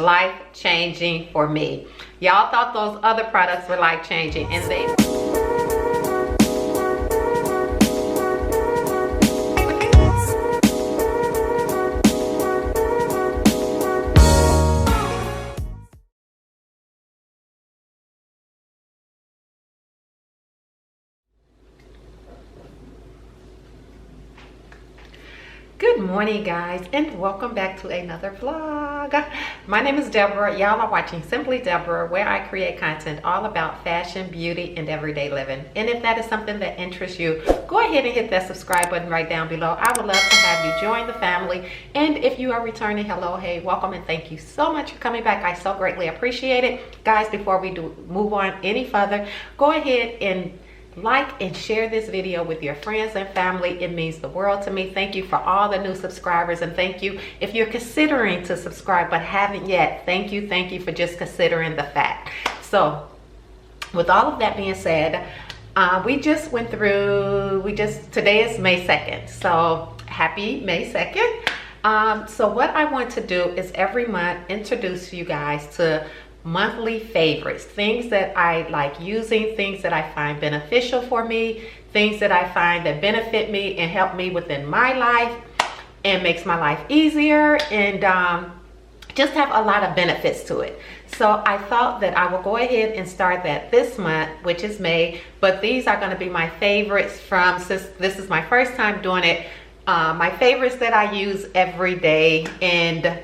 life-changing for me. Y'all thought those other products were life-changing, and they... Good morning, guys, and welcome back to another vlog. My name is Deborah. Y'all are watching Simply Deborah, where I create content all about fashion, beauty, and everyday living. And if that is something that interests you, go ahead and hit that subscribe button right down below. I would love to have you join the family. And if you are returning, hello, hey, welcome, and thank you so much for coming back. I so greatly appreciate it. Guys, before we move on any further, go ahead and like and share this video with your friends and family. It means the world to me. Thank you for all the new subscribers, and thank you if you're considering to subscribe but haven't yet. Thank you for just considering the fact. So with all of that being said, we just went through, today is May 2nd, so happy May 2nd. So what I want to do is every month introduce you guys to monthly favorites, things that I like using, things that I find beneficial for me, things that I find that benefit me and help me within my life and makes my life easier, and just have a lot of benefits to it. So I thought that I will go ahead and start that this month, which is May, but these are going to be my favorites from, since this is my first time doing it, my favorites that I use every day. And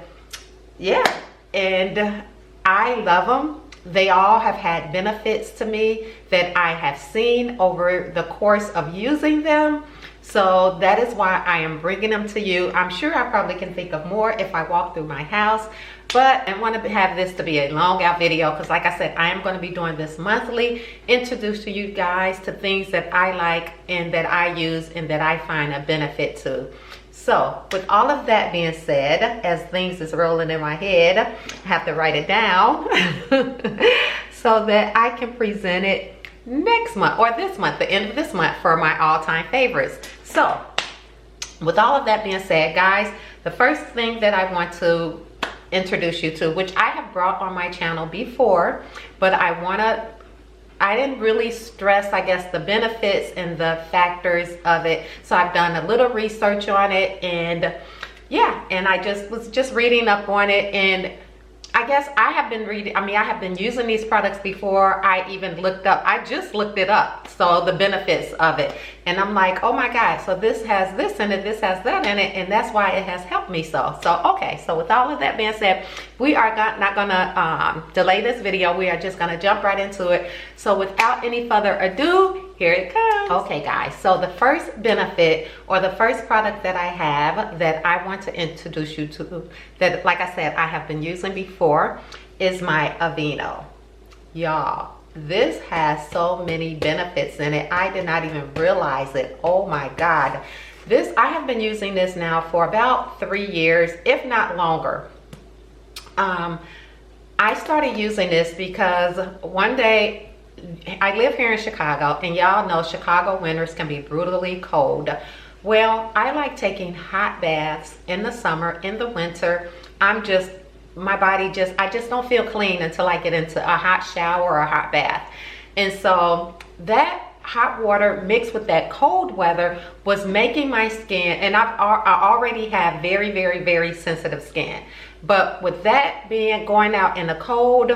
yeah, and I love them. They all have had benefits to me that I have seen over the course of using them. So that is why I am bringing them to you. I'm sure I probably can think of more if I walk through my house, but I want to have this to be a long out video because, like I said, I am going to be doing this monthly, introduce to you guys to things that I like and that I use and that I find a benefit to. So with all of that being said, as things is rolling in my head, I have to write it down so that I can present it next month or this month, the end of this month, for my all-time favorites. So with all of that being said, guys, the first thing that I want to introduce you to, which I have brought on my channel before, but I didn't really stress, I guess, the benefits and the factors of it. So I've done a little research on it, and yeah, and I was just reading up on it, and I guess I have been using these products before I even looked up. I just looked it up, so the benefits of it, and I'm like, oh my God, so this has this in it, this has that in it, and that's why it has helped me so okay. So with all of that being said, we are not gonna delay this video. We are just gonna jump right into it. So without any further ado, here it comes. Okay, guys, so the first benefit or the first product that I have that I want to introduce you to, that, like I said, I have been using before, is my AVEENO. Y'all, this has so many benefits in it. I did not even realize it. Oh my God. I have been using this now for about 3 years, if not longer. I started using this because one day, I live here in Chicago, and y'all know Chicago winters can be brutally cold. Well, I like taking hot baths in the summer. In the winter, my body I just don't feel clean until I get into a hot shower or a hot bath. And so that hot water mixed with that cold weather was making my skin, and I already have very, very, very sensitive skin. But with that going out in the cold,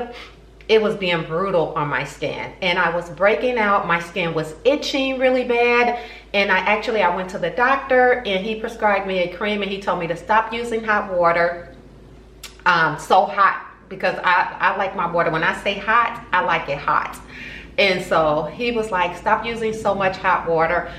it was being brutal on my skin, and I was breaking out. My skin was itching really bad, and I went to the doctor, and he prescribed me a cream, and he told me to stop using hot water, so hot, because I like my water, when I say hot, I like it hot. And so he was like, stop using so much hot water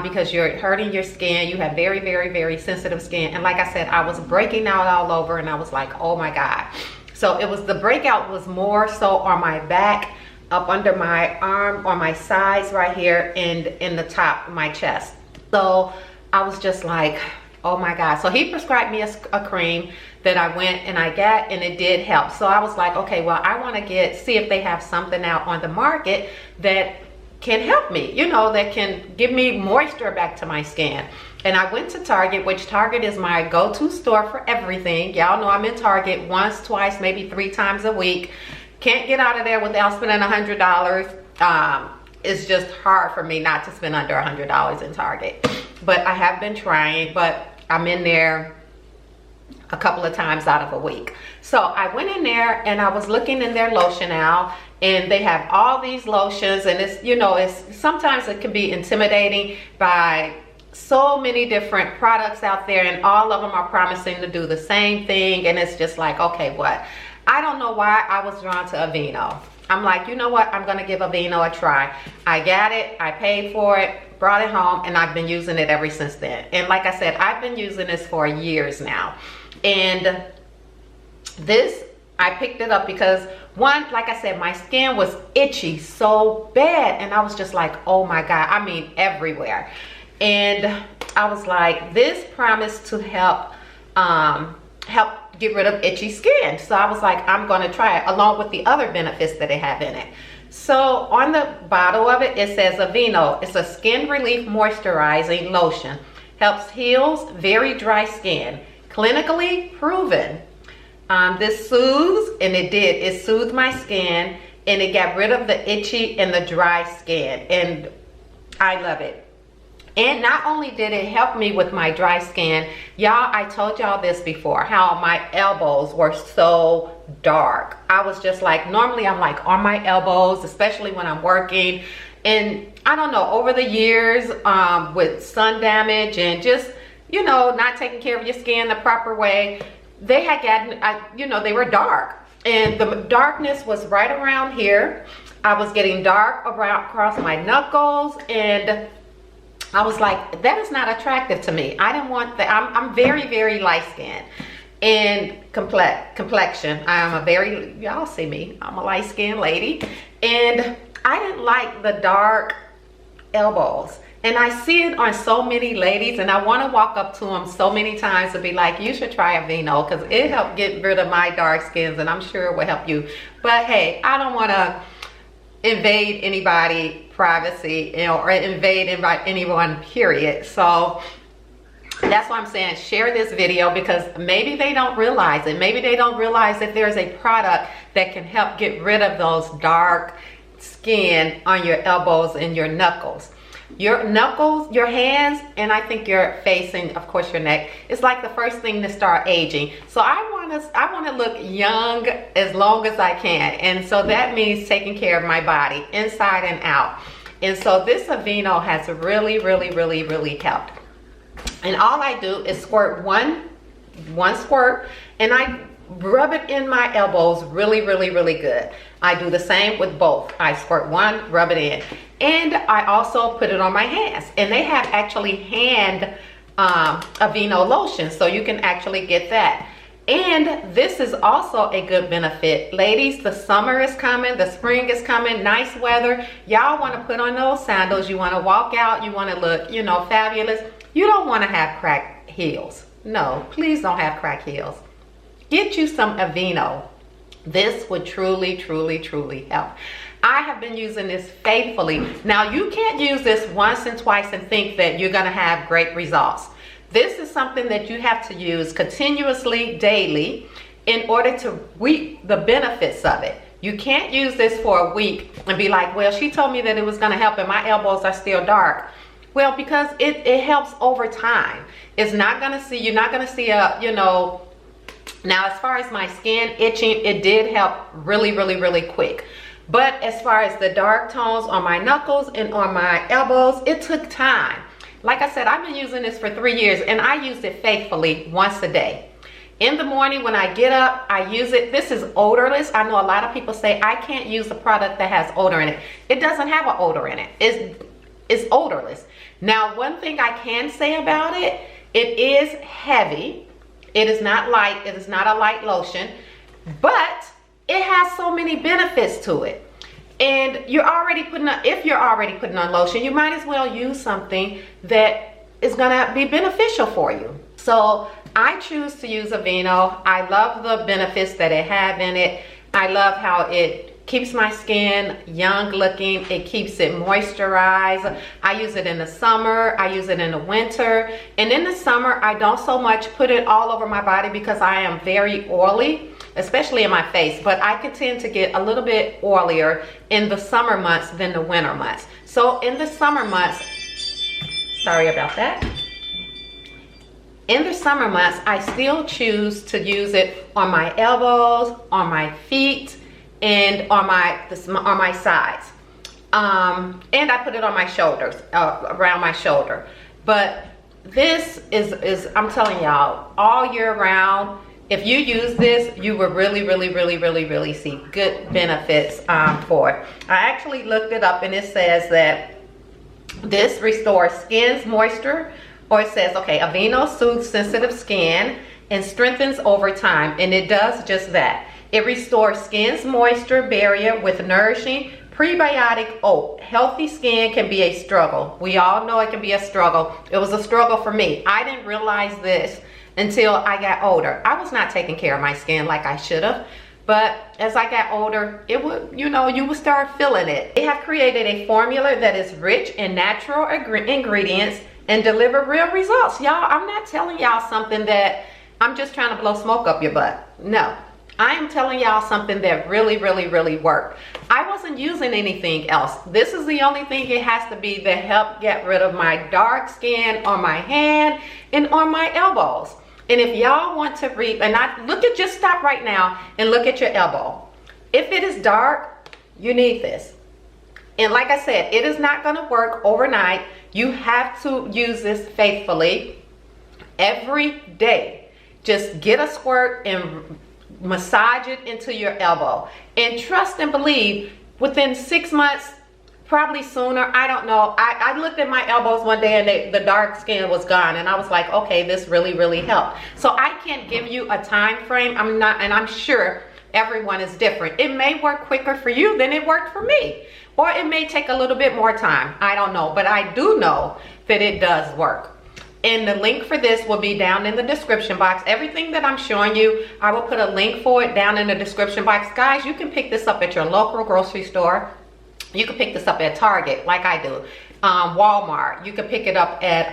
because you're hurting your skin. You have very, very, very sensitive skin. And like I said, I was breaking out all over, and I was like, oh my God. So the breakout was more so on my back, up under my arm, on my sides right here, and in the top of my chest. So I was just like, oh my God. So he prescribed me a cream that I went and I got, and it did help. So I was like, okay, well, I want to see if they have something out on the market that can help me, that can give me moisture back to my skin. and I went to Target, which Target is my go-to store for everything. Y'all know I'm in Target once, twice, maybe 3 times a week. Can't get out of there without spending $100. It's just hard for me not to spend under $100 in Target. But I have been trying, but I'm in there a couple of times out of a week. So I went in there and I was looking in their lotion aisle, and they have all these lotions, and it's, you know, it's sometimes it can be intimidating by so many different products out there, and all of them are promising to do the same thing, and it's just like, okay, what? I don't know why I was drawn to AVEENO. I'm like, you know what, I'm gonna give AVEENO a try. I got it, I paid for it, brought it home, and I've been using it ever since then. And like I said, I've been using this for years now. And this, I picked it up because, one, like I said, my skin was itchy so bad, and I was just like, oh my God, I mean everywhere. And I was like, this promised to help get rid of itchy skin. So I was like, I'm gonna try it, along with the other benefits that they have in it. So on the bottle of it, it says AVEENO. It's a skin relief moisturizing lotion. Helps heals very dry skin. Clinically proven. This soothes, and it soothed my skin, and it got rid of the itchy and the dry skin, and I love it. And not only did it help me with my dry skin, y'all, I told y'all this before, how my elbows were so dark. I was just like, normally I'm like on my elbows, especially when I'm working, and I don't know, over the years with sun damage and just, you know, not taking care of your skin the proper way, they had gotten, you know, they were dark, and the darkness was right around here. I was getting dark across my knuckles, and I was like, that is not attractive to me. I didn't want that. I'm very, very light skinned, and complexion. I am a very, y'all see me, I'm a light skinned lady, and I didn't like the dark elbows. And I see it on so many ladies, and I want to walk up to them so many times and be like, you should try AVEENO, because it helped get rid of my dark skins, and I'm sure it will help you. But hey, I don't want to invade anybody's privacy, you know, or invade anyone, period. So that's why I'm saying share this video, because maybe they don't realize it. Maybe they don't realize that there's a product that can help get rid of those dark skin on your elbows and your knuckles. Your knuckles, your hands, and I think your face, and of course your neck, is like the first thing to start aging. So I want to look young as long as I can, and so that means taking care of my body inside and out. And so this AVEENO has really, really, really, really helped. And all I do is squirt one squirt, and I rub it in my elbows really, really, really good. I do the same with both. I squirt one, rub it in, and I also put it on my hands. And they have actually hand AVEENO lotion, so you can actually get that. And this is also a good benefit. Ladies, the summer is coming, the spring is coming, nice weather. Y'all want to put on those sandals, you want to walk out, you want to look, you know, fabulous. You don't want to have cracked heels. No, please don't have cracked heels. Get you some AVEENO. This would truly, truly, truly help. I have been using this faithfully. Now, you can't use this once and twice and think that you're going to have great results. This is something that you have to use continuously, daily, in order to reap the benefits of it. You can't use this for a week and be like, well, she told me that it was going to help and my elbows are still dark. Well, because it helps over time. It's not going to see, you're not going to see a, you know. Now, as far as my skin itching, it did help really, really, really quick. But as far as the dark tones on my knuckles and on my elbows, it took time. Like I said, I've been using this for 3 years, and I use it faithfully once a day. In the morning when I get up, I use it. This is odorless. I know a lot of people say I can't use a product that has odor in it. It doesn't have an odor in it. It's odorless. Now, one thing I can say about it, it is heavy. It is not light. It is not a light lotion, but it has so many benefits to it. And you're already putting on, if you're already putting on lotion, you might as well use something that is gonna be beneficial for you. So I choose to use AVEENO. I love the benefits that it have in it. I love how it keeps my skin young looking. It keeps it moisturized. I use it in the summer. I use it in the winter. And in the summer, I don't so much put it all over my body because I am very oily, especially in my face. But I can tend to get a little bit oilier in the summer months than the winter months. So in the summer months, sorry about that. In the summer months, I still choose to use it on my elbows, on my feet, and on my sides. And I put it on my shoulders, around my shoulder. But this is I'm telling y'all, all year round, if you use this, you will really see good benefits for it. I actually looked it up and it says that this restores skin's moisture, or it says, okay, AVEENO soothes sensitive skin and strengthens over time, and it does just that. It restores skin's moisture barrier with nourishing prebiotic oat. Healthy skin can be a struggle. We all know it can be a struggle. It was a struggle for me. I didn't realize this until I got older. I was not taking care of my skin like I should have. But as I got older, it would, you know, you would start feeling it. They have created a formula that is rich in natural ingredients and deliver real results. Y'all, I'm not telling y'all something that I'm just trying to blow smoke up your butt. No, I am telling y'all something that really worked. I wasn't using anything else. This is the only thing it has to be that help get rid of my dark skin on my hand and on my elbows. And if y'all want to read, and just stop right now and look at your elbow. If it is dark, you need this. And like I said, it is not gonna work overnight. You have to use this faithfully every day. Just get a squirt and massage it into your elbow. And trust and believe, within 6 months, probably sooner, I don't know. I looked at my elbows one day and the dark skin was gone, and I was like, okay, this really helped. So I can't give you a time frame. I'm sure everyone is different. It may work quicker for you than it worked for me, or it may take a little bit more time. I don't know, but I do know that it does work. And the link for this will be down in the description box. Everything that I'm showing you, I will put a link for it down in the description box. Guys, you can pick this up at your local grocery store. You can pick this up at Target, like I do. Walmart. You can pick it up at,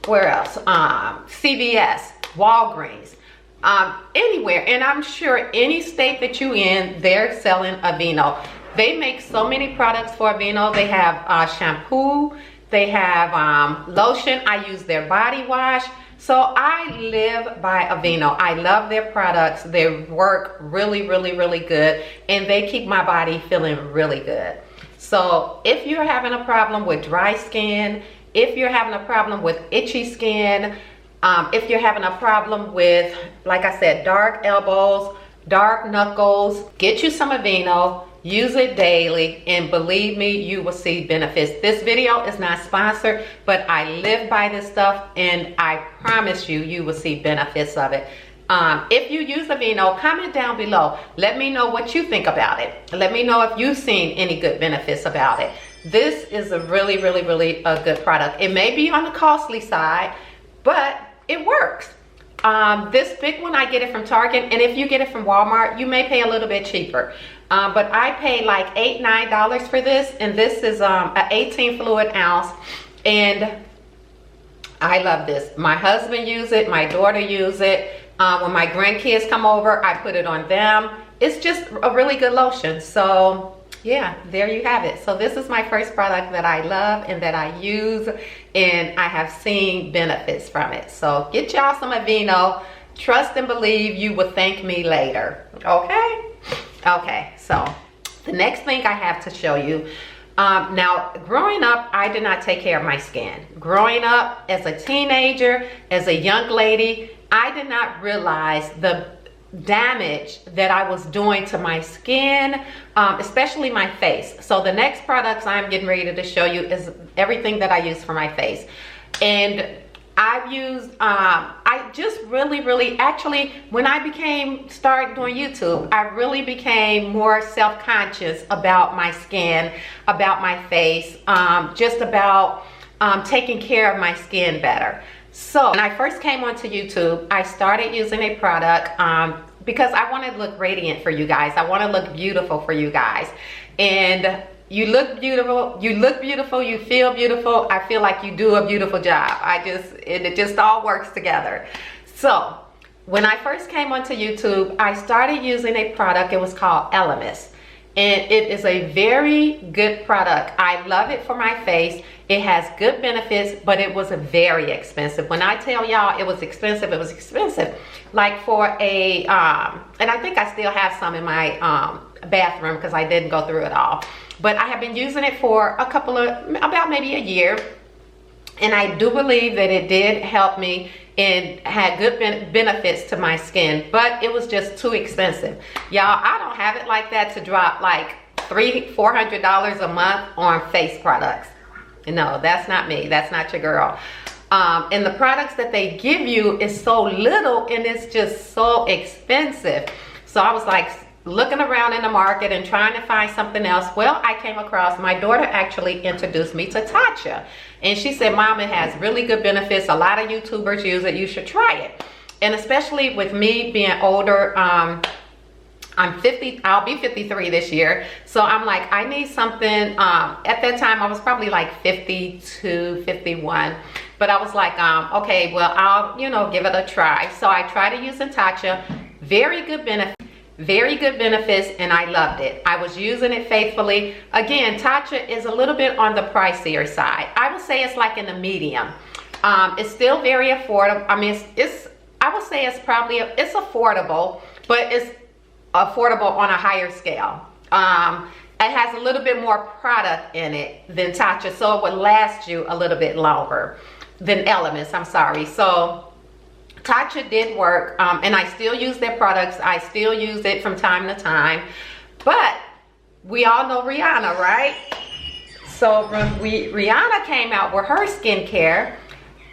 where else? CVS, Walgreens, anywhere. And I'm sure any state that you in, they're selling AVEENO. They make so many products for AVEENO. They have shampoo. They have lotion. I use their body wash. So I live by AVEENO. I love their products. They work really good, and they keep my body feeling really good. So if you're having a problem with dry skin, if you're having a problem with itchy skin, if you're having a problem with, like I said, dark elbows, dark knuckles, get you some AVEENO. Use it daily, and believe me, you will see benefits. This video is not sponsored, but I live by this stuff, and I promise you, you will see benefits of it. If you use AVEENO, comment down below. Let me know what you think about it. Let me know if you've seen any good benefits about it. This is a really a good product. It may be on the costly side, but it works. This big one, I get it from Target, and if you get it from Walmart, you may pay a little bit cheaper. But I paid like $8–9 for this, and this is an 18 fluid ounce, and I love this. My husband uses it, my daughter uses it. When my grandkids come over, I put it on them. It's just a really good lotion. So yeah, there you have it. So this is my first product that I love and that I use, and I have seen benefits from it. So get y'all some AVEENO. Trust and believe, you will thank me later. Okay, so the next thing I have to show you, now growing up, I did not take care of my skin. Growing up as a teenager, as a young lady, I did not realize the damage that I was doing to my skin, especially my face. So the next products I'm getting ready to show you is everything that I use for my face. And I've used, I just really, actually, when I started doing YouTube, I really became more self-conscious about my skin, about my face, just about taking care of my skin better. So when I first came onto YouTube, I started using a product because I want to look radiant for you guys. I want to look beautiful for you guys. And you look beautiful, you feel beautiful. I feel like you do a beautiful job. It just all works together. So when I first came onto YouTube, I started using a product. It was called Elemis. And it is a very good product. I love it for my face. It has good benefits, but it was very expensive. When I tell y'all it was expensive, it was expensive. Like for a, and I think I still have some in my bathroom because I didn't go through it all. But I have been using it for about maybe a year. And I do believe that it did help me and had good benefits to my skin, but it was just too expensive. Y'all, I don't have it like that to drop like $300-400 a month on face products. No, that's not me. That's not your girl. And the products that they give you is so little and it's just so expensive. So I was like looking around in the market and trying to find something else. Well, I came across, my daughter actually introduced me to Tatcha. And she said, Mom, it has really good benefits. A lot of YouTubers use it. You should try it. And especially with me being older, I'm 50, I'll be 53 this year. So I'm like, I need something. At that time, I was probably like 52, 51. But I was like, okay, well, I'll, give it a try. So I tried to use Tatcha. Very good benefits, and I loved it. I was using it faithfully. Again, Tatcha is a little bit on the pricier side. I would say it's like in the medium. It's still very affordable. I mean, I would say it's probably, it's affordable, but it's affordable on a higher scale. It has a little bit more product in it than Tatcha, so it would last you a little bit longer than Elemis, I'm sorry. So Tatcha did work, and I still use their products. I still use it from time to time. But we all know Rihanna, right? So when Rihanna came out with her skincare,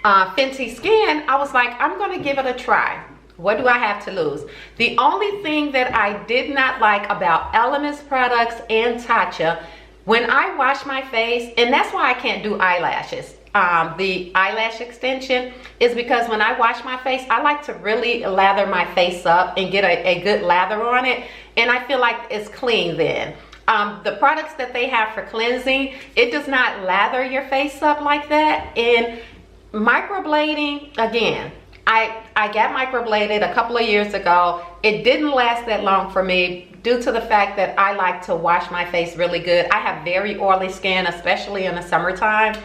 Fenty Skin, I was like, I'm going to give it a try. What do I have to lose? The only thing that I did not like about Elemis products and Tatcha, when I wash my face, and that's why I can't do eyelashes. The eyelash extension is because when I wash my face, I like to really lather my face up and get a good lather on it, and I feel like it's clean then. The products that they have for cleansing, it does not lather your face up like that. And microblading, again, I got microbladed a couple of years ago. It didn't last that long for me due to the fact that I like to wash my face really good. I have very oily skin, especially in the summertime.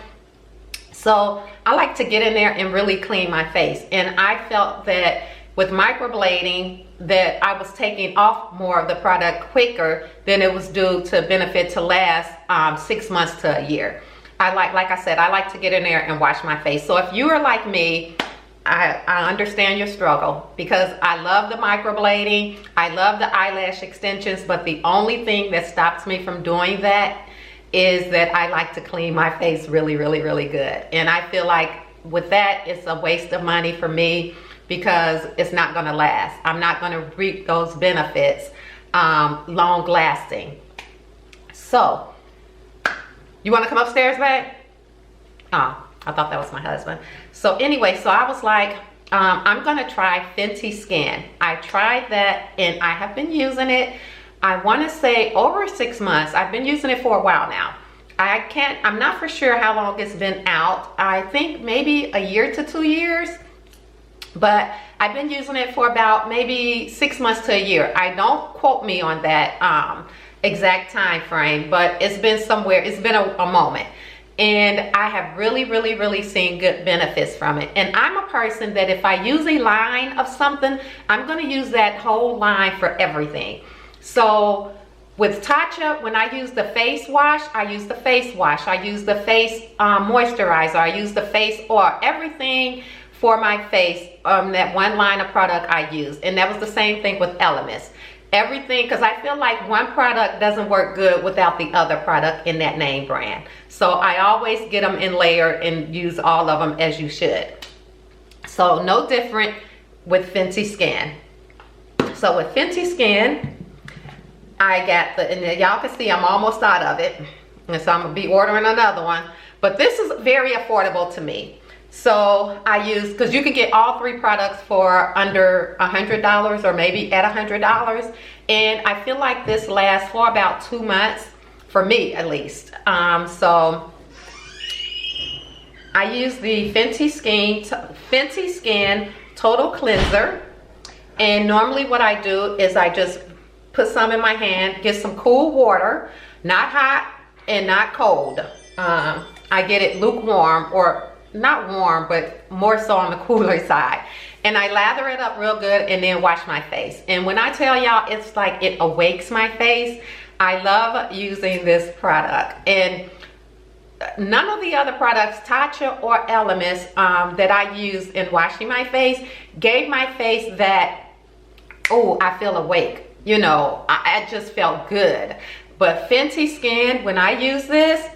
So I like to get in there and really clean my face. And I felt that with microblading that I was taking off more of the product quicker than it was due to benefit to last 6 months to a year. Like I said, I like to get in there and wash my face. So if you are like me, I understand your struggle, because I love the microblading. I love the eyelash extensions, but the only thing that stops me from doing that is that I like to clean my face really, really, really good. And I feel like with that, it's a waste of money for me because it's not gonna last. I'm not gonna reap those benefits long lasting. So, you wanna come upstairs, babe? Oh, I thought that was my husband. So anyway, so I was like, I'm gonna try Fenty Skin. I tried that and I have been using it. I wanna say over 6 months. I've been using it for a while now. I'm not for sure how long it's been out. I think maybe a year to 2 years, but I've been using it for about maybe 6 months to a year. I don't quote me on that exact time frame, but it's been somewhere, it's been a moment. And I have really, really, really seen good benefits from it. And I'm a person that if I use a line of something, I'm gonna use that whole line for everything. So with Tatcha, when I use the face wash, I use the face wash. I use the face moisturizer. I use the face oil. Everything for my face, that one line of product I use. And that was the same thing with Elemis. Everything, because I feel like one product doesn't work good without the other product in that name brand. So I always get them in layer and use all of them as you should. So no different with Fenty Skin. So with Fenty Skin, I got and y'all can see I'm almost out of it. And so I'm gonna be ordering another one. But this is very affordable to me. So I use, because you can get all 3 products for under $100 or maybe at $100. And I feel like this lasts for about 2 months, for me at least. So I use the Fenty Skin Total Cleanser. And normally what I do is I just put some in my hand, get some cool water, not hot and not cold. I get it lukewarm, or not warm, but more so on the cooler side. And I lather it up real good and then wash my face. And when I tell y'all, it's like it awakes my face. I love using this product. And none of the other products, Tatcha or Elemis, that I use in washing my face, gave my face that, oh, I feel awake. You know, I just felt good. But Fenty Skin, when I use this,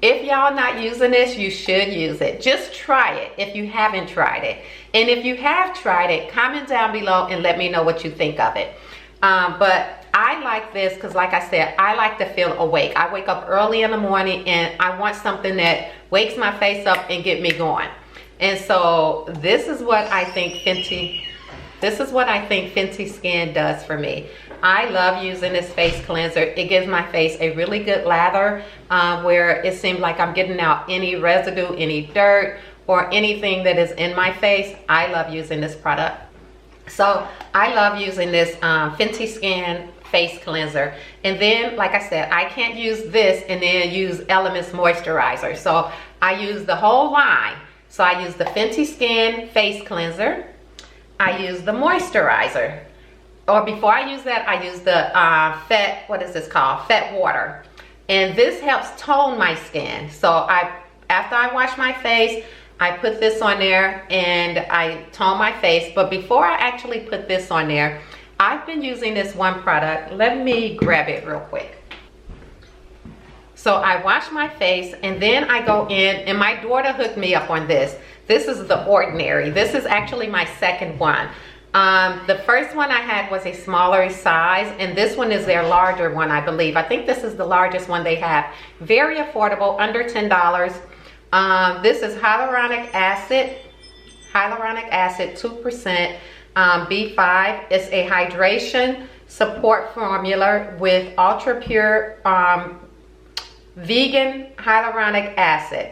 if y'all not using this, you should use it. Just try it if you haven't tried it. And if you have tried it, comment down below and let me know what you think of it. But I like this because, like I said, I like to feel awake. I wake up early in the morning and I want something that wakes my face up and get me going. And so this is what I think Fenty Skin does for me. I love using this face cleanser. It gives my face a really good lather, where it seems like I'm getting out any residue, any dirt, or anything that is in my face. I love using this product. So I love using this Fenty Skin face cleanser. And then, like I said, I can't use this and then use Elemis moisturizer. So I use the whole line. So I use the Fenty Skin face cleanser. I use the moisturizer. Or before I use that, I use the Fet water. And this helps tone my skin. So after I wash my face, I put this on there and I tone my face. But before I actually put this on there, I've been using this one product. Let me grab it real quick. So I wash my face and then I go in, and my daughter hooked me up on this. This is the Ordinary. This is actually my second one. The first one I had was a smaller size, and this one is their larger one, I believe. I think this is the largest one they have. Very affordable, under $10. This is hyaluronic acid, 2%, B5. It's a hydration support formula with ultra pure vegan hyaluronic acid.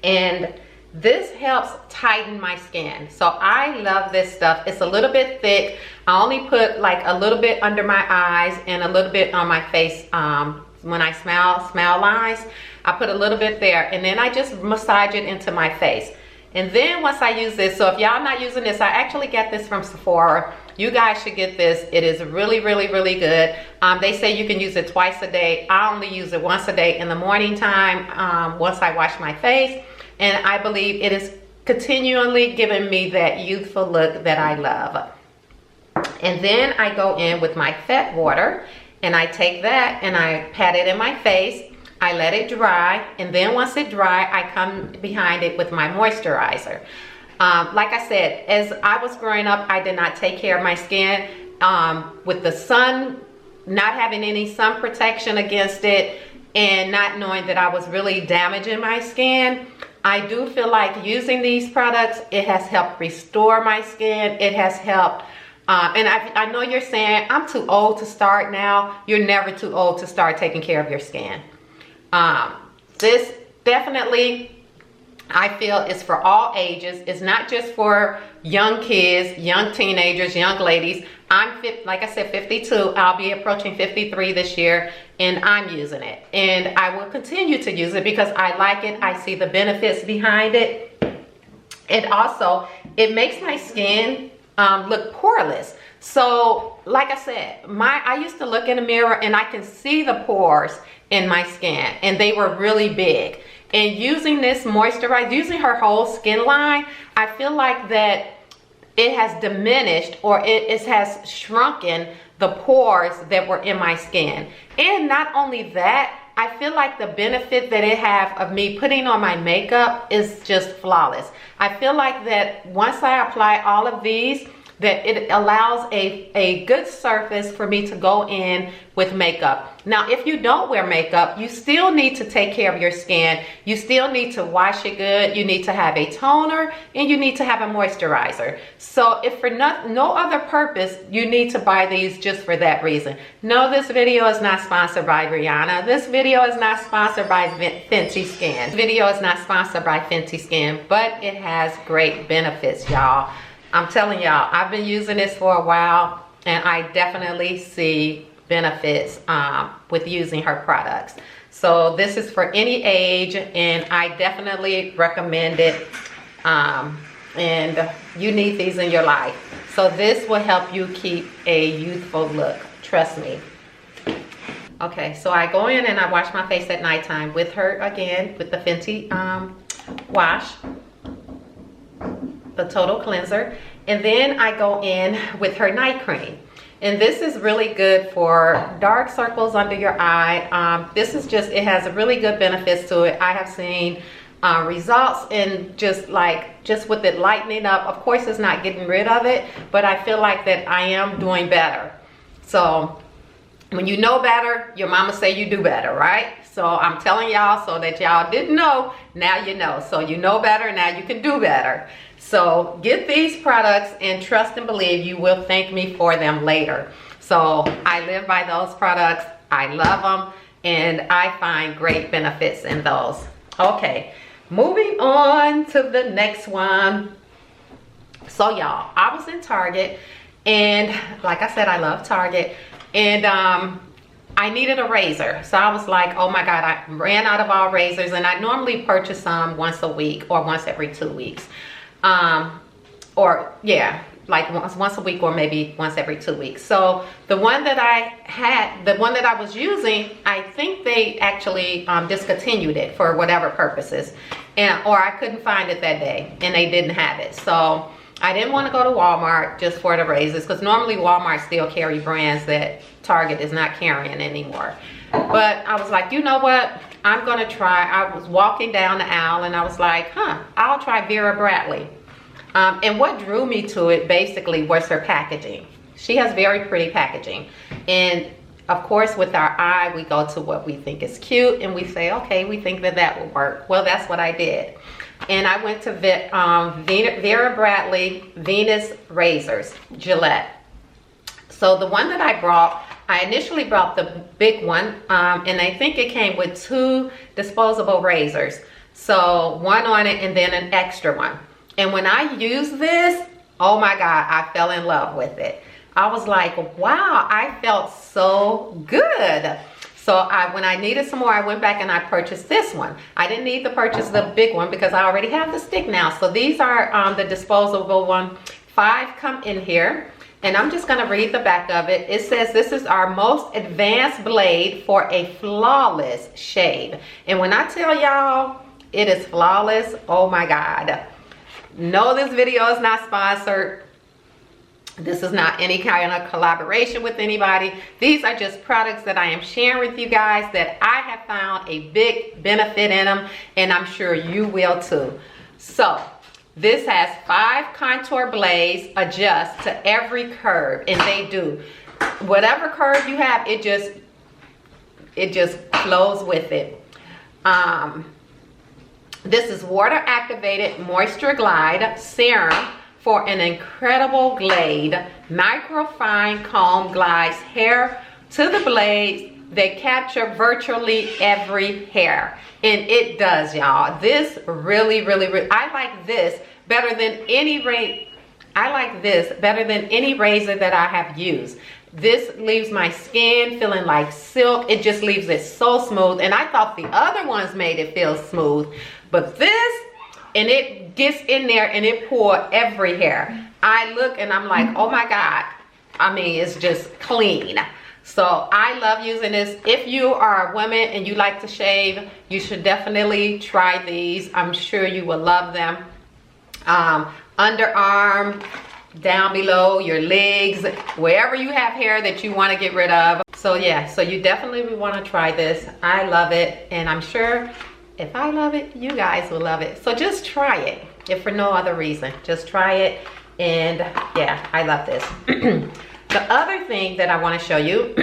And this helps tighten my skin. So I love this stuff. It's a little bit thick. I only put like a little bit under my eyes and a little bit on my face. When I smile lines, I put a little bit there, and then I just massage it into my face. And then once I use this, so if y'all not using this, I actually get this from Sephora. You guys should get this. It is really, really, really good. They say you can use it twice a day. I only use it once a day in the morning time, once I wash my face. And I believe it is continually giving me that youthful look that I love. And then I go in with my Fet water, and I take that and I pat it in my face. I let it dry, and then once it dry, I come behind it with my moisturizer. Like I said, as I was growing up, I did not take care of my skin. With the sun, not having any sun protection against it, and not knowing that I was really damaging my skin, I do feel like using these products, it has helped restore my skin. It has helped, and I know you're saying, I'm too old to start now. You're never too old to start taking care of your skin. This definitely, I feel, is for all ages. It's not just for young kids, young teenagers, young ladies. Like I said, 52. I'll be approaching 53 this year, and I'm using it. And I will continue to use it because I like it. I see the benefits behind it. And also, it makes my skin look poreless. So, like I said, I used to look in the mirror and I can see the pores in my skin, and they were really big. And using this moisturizer, using her whole skin line, I feel like that it has diminished, or it has shrunken the pores that were in my skin. And not only that, I feel like the benefit that it have of me putting on my makeup is just flawless. I feel like that once I apply all of these, that it allows a good surface for me to go in with makeup. Now, if you don't wear makeup, you still need to take care of your skin. You still need to wash it good. You need to have a toner and you need to have a moisturizer. So if for no other purpose, you need to buy these just for that reason. No, this video is not sponsored by Rihanna. This video is not sponsored by Fenty Skin. This video is not sponsored by Fenty Skin, but it has great benefits, y'all. I'm telling y'all, I've been using this for a while and I definitely see benefits with using her products. So this is for any age and I definitely recommend it. And you need these in your life. So this will help you keep a youthful look, trust me. Okay, so I go in and I wash my face at nighttime with her again, with the Fenty wash, the total cleanser. And then I go in with her night cream. And this is really good for dark circles under your eye. This is just, it has really good benefits to it. I have seen results in just with it lightening up. Of course, it's not getting rid of it, but I feel like that I am doing better. So when you know better, your mama say you do better, right? So I'm telling y'all so that y'all didn't know, now you know. So you know better, now you can do better. So get these products and trust and believe you will thank me for them later. So I live by those products. I love them and I find great benefits in those. Okay, moving on to the next one. So y'all, I was in Target and like I said, I love Target. And I needed a razor. So I was like, oh my God, I ran out of all razors and I normally purchase some once a week or once every 2 weeks. Or yeah, like once a week or maybe once every 2 weeks. So the one that I had, the one that I was using, I think they actually discontinued it for whatever purposes. Or I couldn't find it that day and they didn't have it. So I didn't want to go to Walmart just for the razors because normally Walmart still carry brands that Target is not carrying anymore. But I was like, you know what? I'm going to try. I was walking down the aisle and I was like, I'll try Vera Bradley. And what drew me to it basically was her packaging. She has very pretty packaging. And of course, with our eye, we go to what we think is cute and we say, okay, we think that that will work. Well, that's what I did. And I went to Vera Bradley Venus razors, Gillette. So the one that I brought, I initially brought the big one, and I think it came with 2 disposable razors. So one on it and then an extra one. And when I used this, oh my God, I fell in love with it. I was like, wow, I felt so good. So when I needed some more, I went back and I purchased this one. I didn't need to purchase the big one because I already have the stick now. So these are the disposable one. 5 come in here. And I'm just gonna read the back of it. It says, this is our most advanced blade for a flawless shave. And when I tell y'all, it is flawless, oh my God. No, this video is not sponsored. This is not any kind of collaboration with anybody. These are just products that I am sharing with you guys that I have found a big benefit in them, and I'm sure you will too. So this has 5 contour blades, adjust to every curve, and they do. Whatever curve you have, it just flows with it. This is water activated moisture glide serum for an incredible glade. Microfine comb glides hair to the blades. They capture virtually every hair. And it does, y'all. This really, I like this better than any razor that I have used. This leaves my skin feeling like silk. It just leaves it so smooth. And I thought the other ones made it feel smooth. But this, and it gets in there and it pulls every hair. I look and I'm like, oh my God. I mean, it's just clean. So I love using this. If you are a woman and you like to shave, you should definitely try these. I'm sure you will love them. Underarm, down below, your legs, wherever you have hair that you want to get rid of. So yeah, so you definitely want to try this. I love it, and I'm sure if I love it, you guys will love it. So just try it, if for no other reason. Just try it And yeah, I love this. The other thing that I want to show you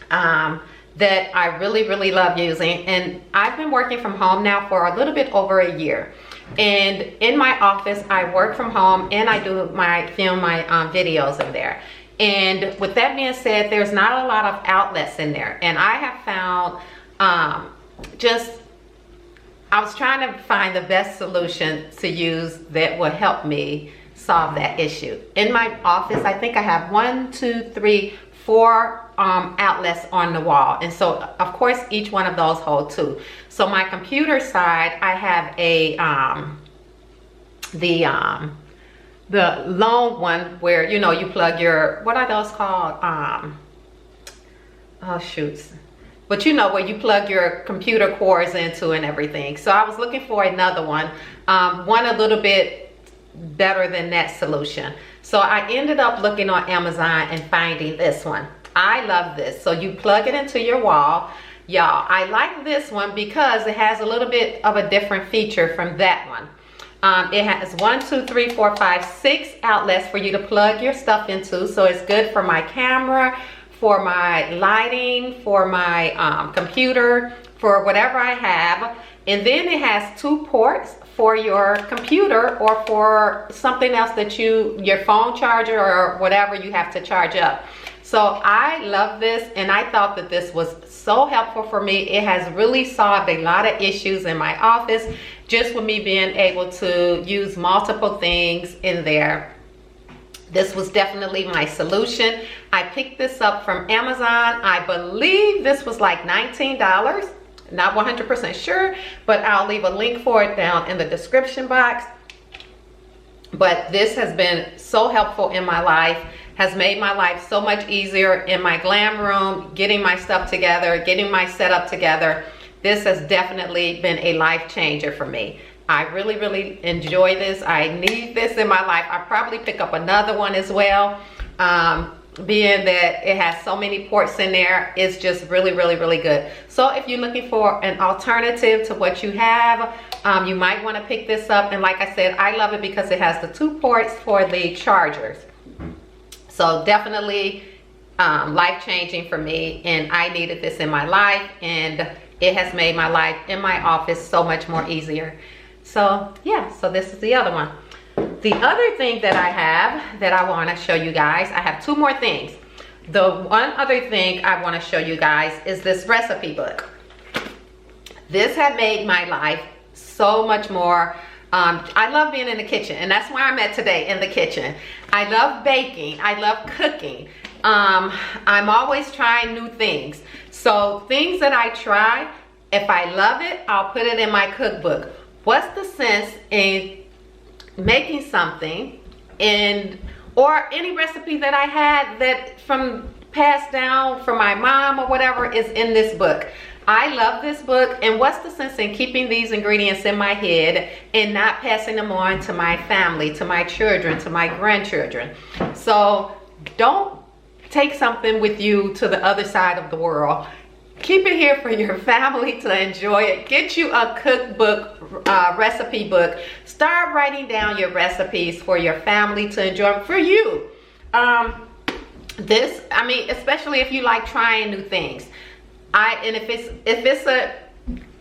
that I really love using, and I've been working from home now for a little bit over a year. And in my office, I work from home and I film my videos in there. And with that being said, there's not a lot of outlets in there. And I have found I was trying to find the best solution to use that will help me solve that issue. In my office, I think I have 1, 2, 3, 4 outlets on the wall. And so of course each one of those hold 2. So my computer side, I have a the long one where, you know, you plug your, what are those called? Oh shoots. But you know, where you plug your computer cords into and everything. So I was looking for another one a little bit better than that solution. So I ended up looking on Amazon and finding this one. I love this. So you plug it into your wall. Y'all, I like this one because it has a little bit of a different feature from that one. It has 1, 2, 3, 4, 5, 6 outlets for you to plug your stuff into. So it's good for my camera, for my lighting, for my computer, for whatever I have. And then it has 2 ports for your computer or for something else that your phone charger or whatever you have to charge up. So I love this, and I thought that this was so helpful for me. It has really solved a lot of issues in my office just with me being able to use multiple things in there. This was definitely my solution. I picked this up from Amazon. I believe this was like $19. Not 100% sure, but I'll leave a link for it down in the description box. But this has been so helpful in my life, has made my life so much easier in my glam room, getting my stuff together, getting my setup together. This has definitely been a life changer for me. I really enjoy this. I need this in my life. I'll probably pick up another one as well. Being that it has so many ports in there, it's just really good. So if you're looking for an alternative to what you have, you might want to pick this up. And like I said, I love it because it has the 2 ports for the chargers. So definitely life-changing for me, and I needed this in my life, and it has made my life in my office so much more easier. So yeah, so this is the other one. The other thing that I have that I want to show you guys, I have 2 more things. The one other thing I want to show you guys is this recipe book. This had made my life so much more. I love being in the kitchen, and that's where I'm at today, in the kitchen. I love baking. I love cooking. I'm always trying new things. So things that I try, if I love it, I'll put it in my cookbook. What's the sense in making something or any recipe that I had that from passed down from my mom or whatever is in this book. I love this book, and what's the sense in keeping these ingredients in my head and not passing them on to my family, to my children, to my grandchildren? So don't take something with you to the other side of the world. Keep it here for your family to enjoy it. Get you a cookbook, recipe book. Start writing down your recipes for your family to enjoy, for you. This, I mean, especially if you like trying new things. And if it's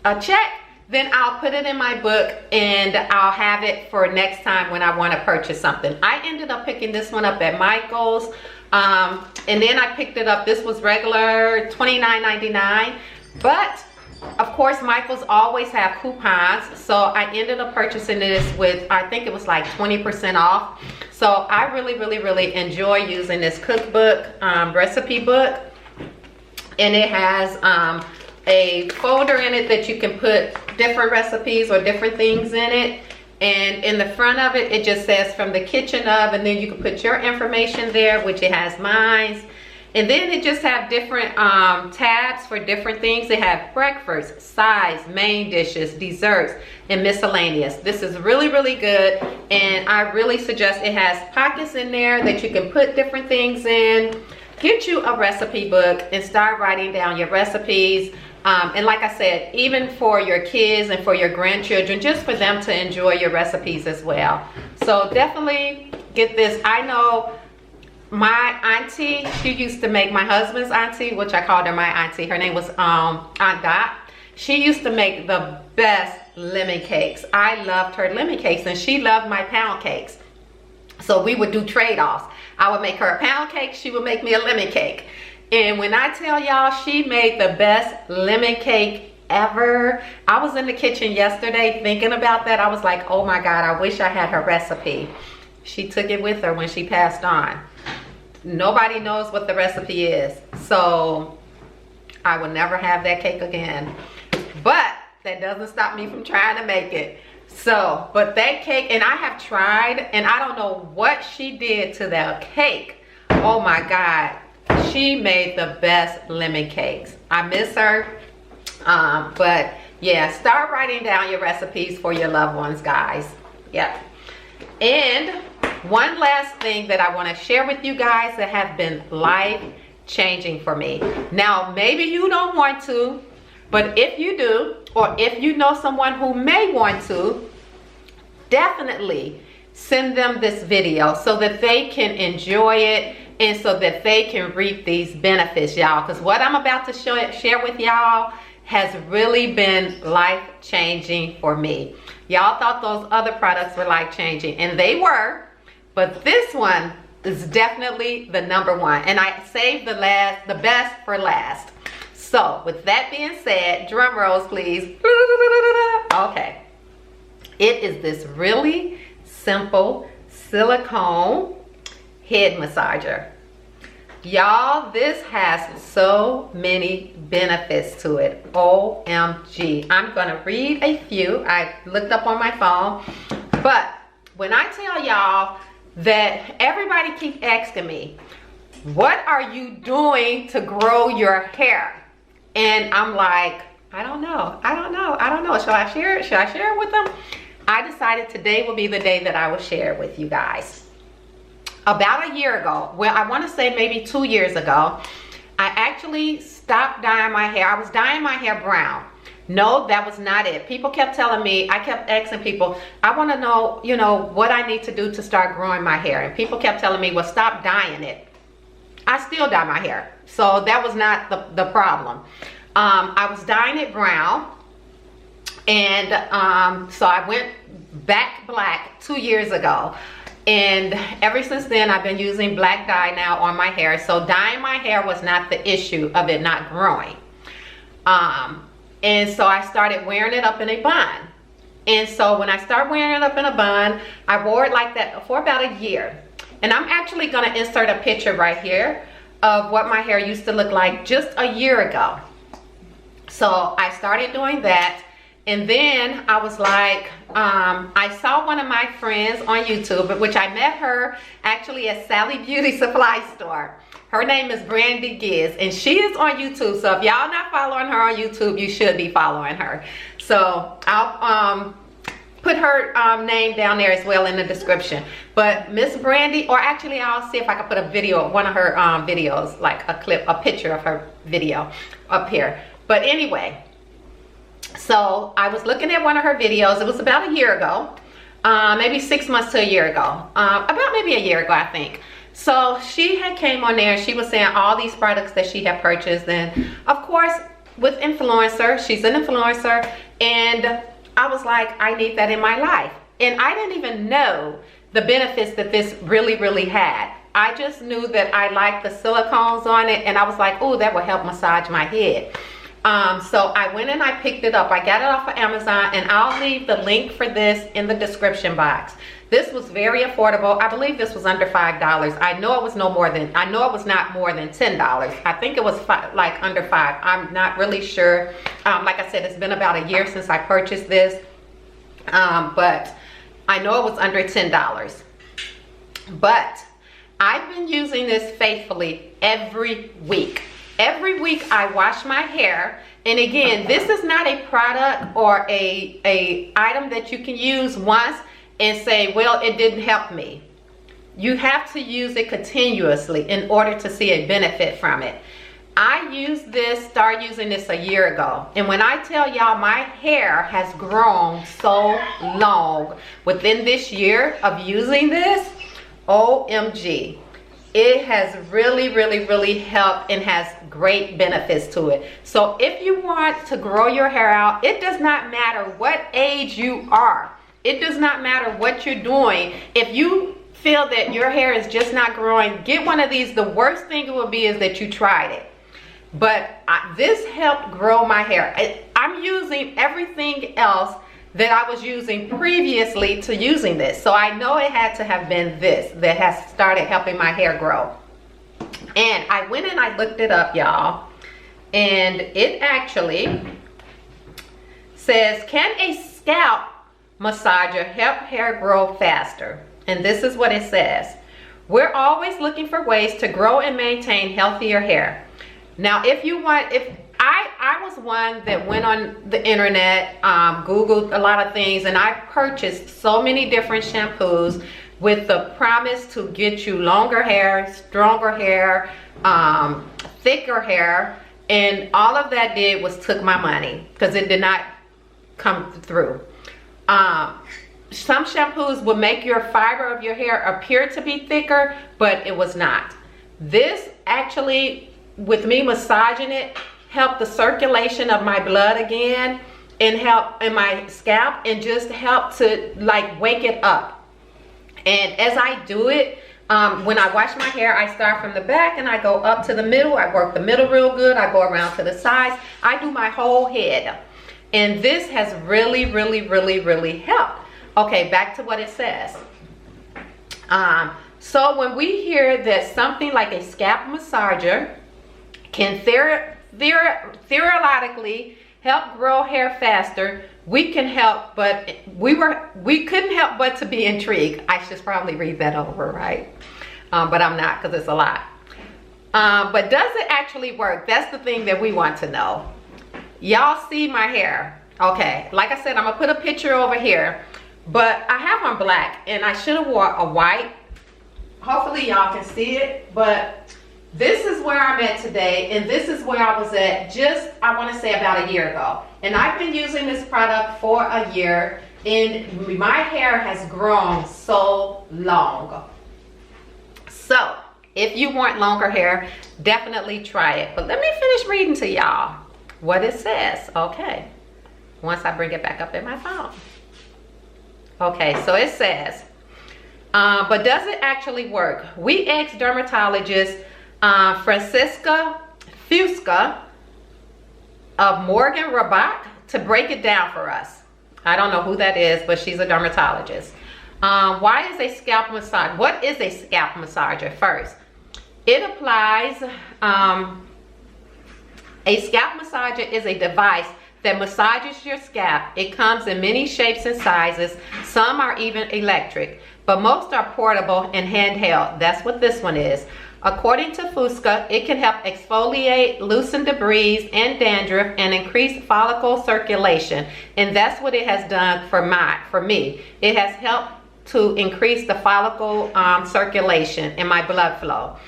a check, then I'll put it in my book and I'll have it for next time when I want to purchase something. I ended up picking this one up at Michael's. And then I picked it up. This was regular $29.99, but of course Michael's always have coupons, so I ended up purchasing this with, I think it was like 20% off. So I really enjoy using this cookbook, recipe book, and it has a folder in it that you can put different recipes or different things in it. And in the front of it, it just says from the kitchen of, and then you can put your information there, which it has mine. And then it just have different tabs for different things. They have breakfast, sides, main dishes, desserts, and miscellaneous. This is really good, and I really suggest. It has pockets in there that you can put different things in. Get you a recipe book and start writing down your recipes. And like I said, even for your kids and for your grandchildren, just for them to enjoy your recipes as well. So definitely get this. I know my auntie, she used to make, my husband's auntie, which I called her my auntie, her name was Aunt Dot. She used to make the best lemon cakes. I loved her lemon cakes, and she loved my pound cakes. So we would do trade-offs. I would make her a pound cake, she would make me a lemon cake. And when I tell y'all, she made the best lemon cake ever. I was in the kitchen yesterday thinking about that. I was like, oh my God, I wish I had her recipe. She took it with her when she passed on. Nobody knows what the recipe is, so I will never have that cake again. But that doesn't stop me from trying to make it. So, but that cake, and I have tried, and I don't know what she did to that cake. Oh my God, she made the best lemon cakes. I miss her. But yeah, start writing down your recipes for your loved ones, guys. Yep. And one last thing that I want to share with you guys that have been life-changing for me. Now, maybe you don't want to, but if you do, or if you know someone who may want to, definitely send them this video so that they can enjoy it and so that they can reap these benefits, y'all. Because what I'm about to share with y'all has really been life-changing for me. Y'all thought those other products were life-changing, and they were, but this one is definitely the number one. And I saved the best for last. So with that being said, drum rolls please. Okay, it is this really simple silicone head massager. Y'all, this has so many benefits to it. OMG. I'm gonna read a few. I looked up on my phone, but when I tell y'all that everybody keeps asking me, what are you doing to grow your hair? And I'm like, I don't know. Shall I share it? Should I share it with them? I decided today will be the day that I will share it with you guys. About a year ago, well, I want to say maybe 2 years ago, I actually stopped dyeing my hair. I was dyeing my hair brown. No, that was not it. People kept telling me, I kept asking people, I want to know, you know, what I need to do to start growing my hair. And people kept telling me, well, stop dyeing it. I still dye my hair. So that was not the problem. I was dyeing it brown. And so I went back black 2 years ago. And ever since then, I've been using black dye now on my hair. So dyeing my hair was not the issue of it not growing. And so I started wearing it up in a bun. And so when I started wearing it up in a bun, I wore it like that for about a year. And I'm actually going to insert a picture right here of what my hair used to look like just a year ago. So I started doing that. And then I was like, I saw one of my friends on YouTube, which I met her actually at Sally Beauty Supply Store. Her name is Brandy Giz, and she is on YouTube. So if y'all not following her on YouTube, you should be following her. So I'll put her name down there as well in the description. But Miss Brandy, or actually I'll see if I can put a video, one of her videos, like a clip, a picture of her video up here. But anyway, so I was looking at one of her videos. It was about a year ago, maybe 6 months to a year ago, about maybe a year ago, I think. So she had came on there and she was saying all these products that she had purchased. And of course, with influencer, she's an influencer. And I was like, I need that in my life. And I didn't even know the benefits that this really, really had. I just knew that I liked the silicones on it. And I was like, oh, that will help massage my head. So I went and I picked it up. I got it off of Amazon, and I'll leave the link for this in the description box. This was very affordable. I believe this was under $5. I know it was not more than $10. I think it was like under $5. I'm not really sure. Like I said, it's been about a year since I purchased this. But I know it was under $10. But I've been using this faithfully every week. Every week I wash my hair, and again, this is not a product or a item that you can use once and say, well, it didn't help me. You have to use it continuously in order to see a benefit from it. started using this a year ago. And when I tell y'all, my hair has grown so long within this year of using this, OMG. It has really helped and has great benefits to it. So if you want to grow your hair out, it does not matter what age you are. It does not matter what you're doing. If you feel that your hair is just not growing, get one of these. The worst thing it would be is that you tried it. But this helped grow my hair. I'm using everything else that I was using previously to using this. So I know it had to have been this that has started helping my hair grow. And I went and I looked it up, y'all. And it actually says, can a scalp massager help hair grow faster? And this is what it says. We're always looking for ways to grow and maintain healthier hair. Now, if you want, I was one that went on the internet, Googled a lot of things, and I purchased so many different shampoos with the promise to get you longer hair, stronger hair, thicker hair, and all of that did was took my money because it did not come through. Some shampoos will make your fiber of your hair appear to be thicker, but it was not. This actually, with me massaging it, helped the circulation of my blood again and help in my scalp and just help to like wake it up. And as I do it, when I wash my hair, I start from the back and I go up to the middle. I work the middle real good. I go around to the sides. I do my whole head. And this has really helped. Okay, back to what it says. So when we hear that something like a scalp massager can theoretically help grow hair faster, we can help, but we couldn't help but to be intrigued. I should probably read that over, right? But I'm not, because it's a lot. But does it actually work? That's the thing that we want to know. Y'all see my hair. Okay, like I said, I'm gonna put a picture over here, but I have on black and I should have wore a white. Hopefully y'all can see it, but this is where I'm at today, and this is where I was at just, I want to say, about a year ago. And I've been using this product for a year, and my hair has grown so long. So if you want longer hair, definitely try it. But let me finish reading to y'all what it says. Okay, once I bring it back up in my phone. Okay, so it says, but does it actually work? We asked dermatologist Francisca Fusca of Morgan Rabat to break it down for us. I don't know who that is, but she's a dermatologist. Why is a scalp massage? What is a scalp massager? First, it applies, a scalp massager is a device that massages your scalp. It comes in many shapes and sizes. Some are even electric, but most are portable and handheld. That's what this one is. According to Fusca, it can help exfoliate, loosen debris and dandruff, and increase follicle circulation. And that's what it has done for me. It has helped to increase the follicle circulation and my blood flow.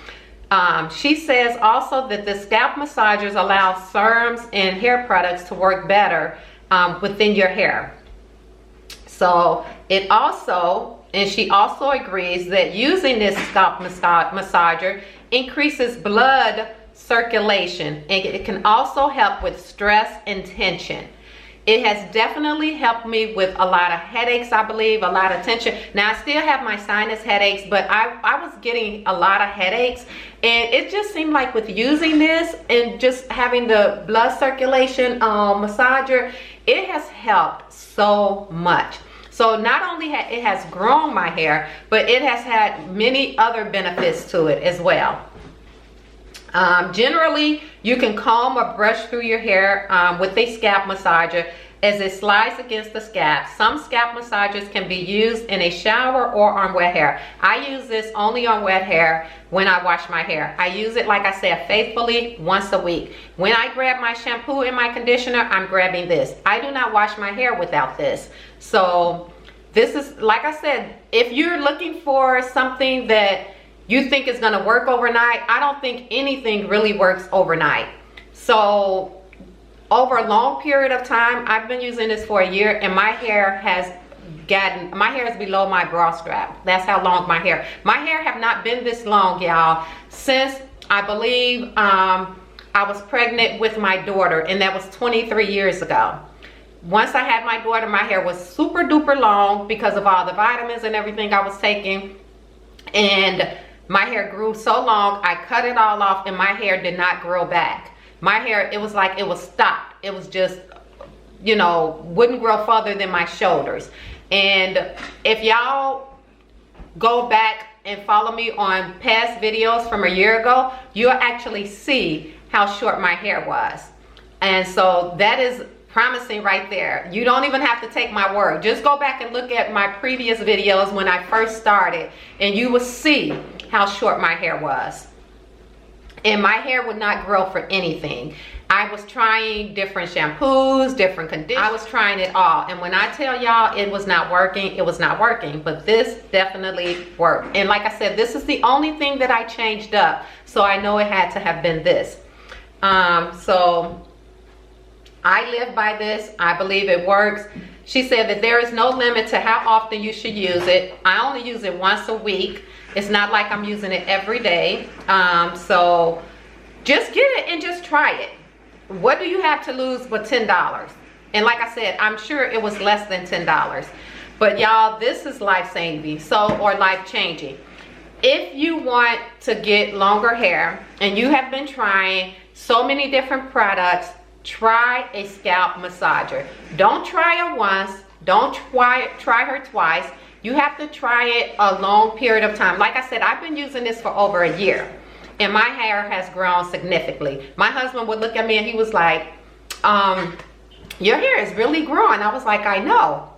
She says also that the scalp massagers allow serums and hair products to work better within your hair. So it also, and she also agrees that using this scalp massager increases blood circulation, and it can also help with stress and tension. It has definitely helped me with a lot of headaches, I believe, a lot of tension. Now, I still have my sinus headaches, but I was getting a lot of headaches, and it just seemed like with using this and just having the blood circulation massager, it has helped so much. So not only it has grown my hair, but it has had many other benefits to it as well. Generally, you can comb or brush through your hair with a scalp massager as it slides against the scalp. Some scalp massagers can be used in a shower or on wet hair. I use this only on wet hair when I wash my hair. I use it, like I said, faithfully once a week. When I grab my shampoo and my conditioner, I'm grabbing this. I do not wash my hair without this. So this is, like I said, if you're looking for something that you think it's gonna work overnight. I don't think anything really works overnight. So over a long period of time, I've been using this for a year, and my hair is below my bra strap. That's how long my hair have not been this long, y'all, since I believe I was pregnant with my daughter, and that was 23 years ago. Once I had my daughter, my hair was super duper long because of all the vitamins and everything I was taking, and my hair grew so long, I cut it all off, and my hair did not grow back. My hair, it was like it was stopped. It was just, you know, wouldn't grow further than my shoulders. And if y'all go back and follow me on past videos from a year ago, you'll actually see how short my hair was. And so that is promising right there. You don't even have to take my word. Just go back and look at my previous videos when I first started, and you will see how short my hair was. And my hair would not grow for anything. I was trying different shampoos, different conditioners. I was trying it all. And when I tell y'all it was not working, it was not working. But this definitely worked. And like I said, this is the only thing that I changed up. So I know it had to have been this. So I live by this. I believe it works. She said that there is no limit to how often you should use it. I only use it once a week. It's not like I'm using it every day. So just get it and just try it. What do you have to lose but $10? And like I said, I'm sure it was less than $10. But y'all, this is life-saving, or life-changing. If you want to get longer hair and you have been trying so many different products, try a scalp massager. Don't try her once. Don't try her twice. You have to try it a long period of time. Like I said, I've been using this for over a year, and my hair has grown significantly. My husband would look at me and he was like, your hair is really growing. I was like, I know.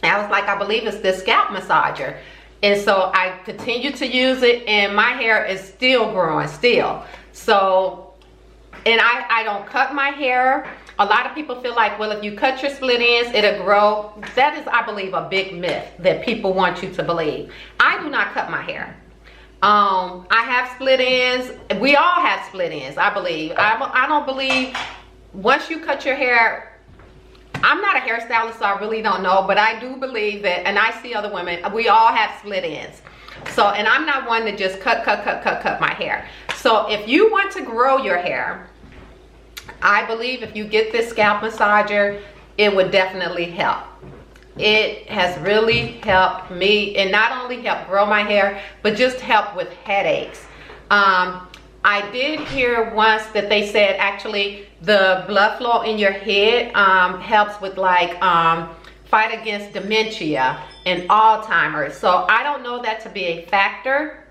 And I was like, I believe it's this scalp massager. And so I continue to use it, and my hair is still growing, still. So, and I don't cut my hair. A lot of people feel like, well, if you cut your split ends, it'll grow. That is, I believe, a big myth that people want you to believe. I do not cut my hair. I have split ends. We all have split ends, I believe. I don't believe once you cut your hair, I'm not a hairstylist, so I really don't know, but I do believe that, and I see other women, we all have split ends. So, and I'm not one to just cut my hair. So if you want to grow your hair, I believe if you get this scalp massager, it would definitely help. It has really helped me, and not only help grow my hair, but just help with headaches. I did hear once that they said actually the blood flow in your head helps with like fight against dementia and Alzheimer's. So I don't know that to be a factor,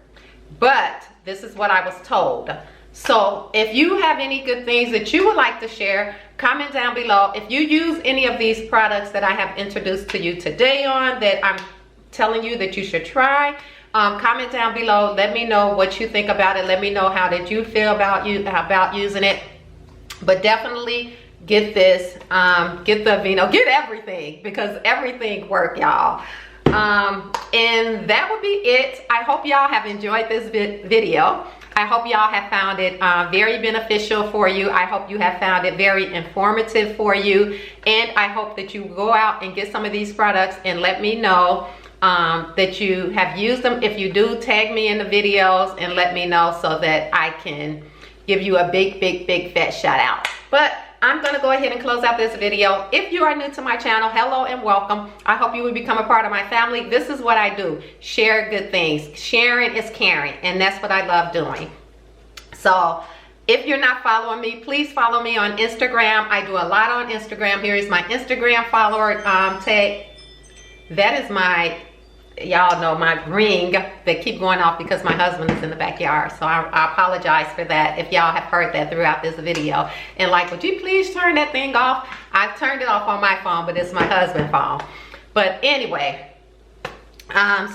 but this is what I was told. So if you have any good things that you would like to share, comment down below. If you use any of these products that I have introduced to you today on that I'm telling you that you should try, comment down below. Let me know what you think about it. Let me know how did you feel about using it. But definitely get this, get the AVEENO, get everything, because everything works, y'all. And that would be it. I hope y'all have enjoyed this video. I hope y'all have found it very beneficial for you. I hope you have found it very informative for you. And I hope that you go out and get some of these products and let me know that you have used them. If you do, tag me in the videos and let me know so that I can give you a big fat shout out. But I'm gonna go ahead and close out this video. If you are new to my channel, hello and welcome. I hope you will become a part of my family. This is what I do, share good things. Sharing is caring, and that's what I love doing. So if you're not following me, please follow me on Instagram. I do a lot on Instagram. Here is my Instagram follower tag. That is my, y'all know, my ring that keep going off because my husband is in the backyard. So I apologize for that if y'all have heard that throughout this video. And like, would you please turn that thing off? I've turned it off on my phone, but it's my husband's phone. But anyway,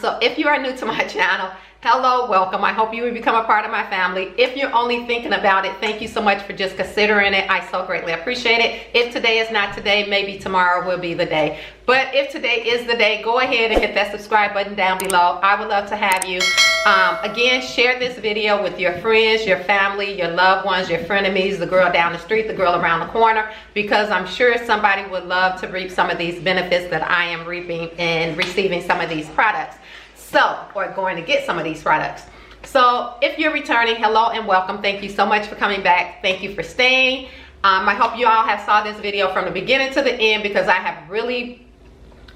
so if you are new to my channel, hello, welcome. I hope you will become a part of my family. If you're only thinking about it, thank you so much for just considering it. I so greatly appreciate it. If today is not today, maybe tomorrow will be the day. But if today is the day, go ahead and hit that subscribe button down below. I would love to have you. Again, share this video with your friends, your family, your loved ones, your frenemies, the girl down the street, the girl around the corner, because I'm sure somebody would love to reap some of these benefits that I am reaping and receiving some of these products. So, or going to get some of these products. So if you're returning, hello and welcome. Thank you so much for coming back. Thank you for staying. I hope you all have saw this video from the beginning to the end, because I have really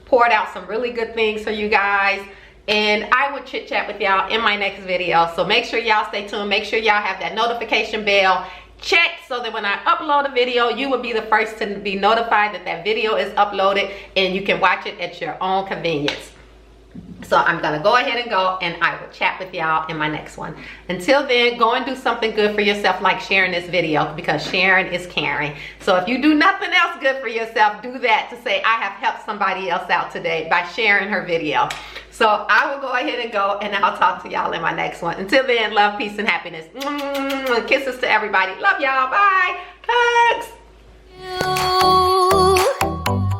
poured out some really good things for you guys. And I will chit chat with y'all in my next video. So make sure y'all stay tuned. Make sure y'all have that notification bell checked, so that when I upload a video, you will be the first to be notified that that video is uploaded, and you can watch it at your own convenience. So I'm gonna go ahead and go, and I will chat with y'all in my next one. Until then, go and do something good for yourself, like sharing this video, because sharing is caring. So if you do nothing else good for yourself, do that to say, I have helped somebody else out today by sharing her video. So I will go ahead and go, and I'll talk to y'all in my next one. Until then, love, peace, and happiness. Kisses to everybody. Love y'all. Bye. Hugs.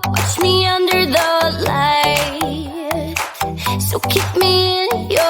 Watch me under the light, so keep me in your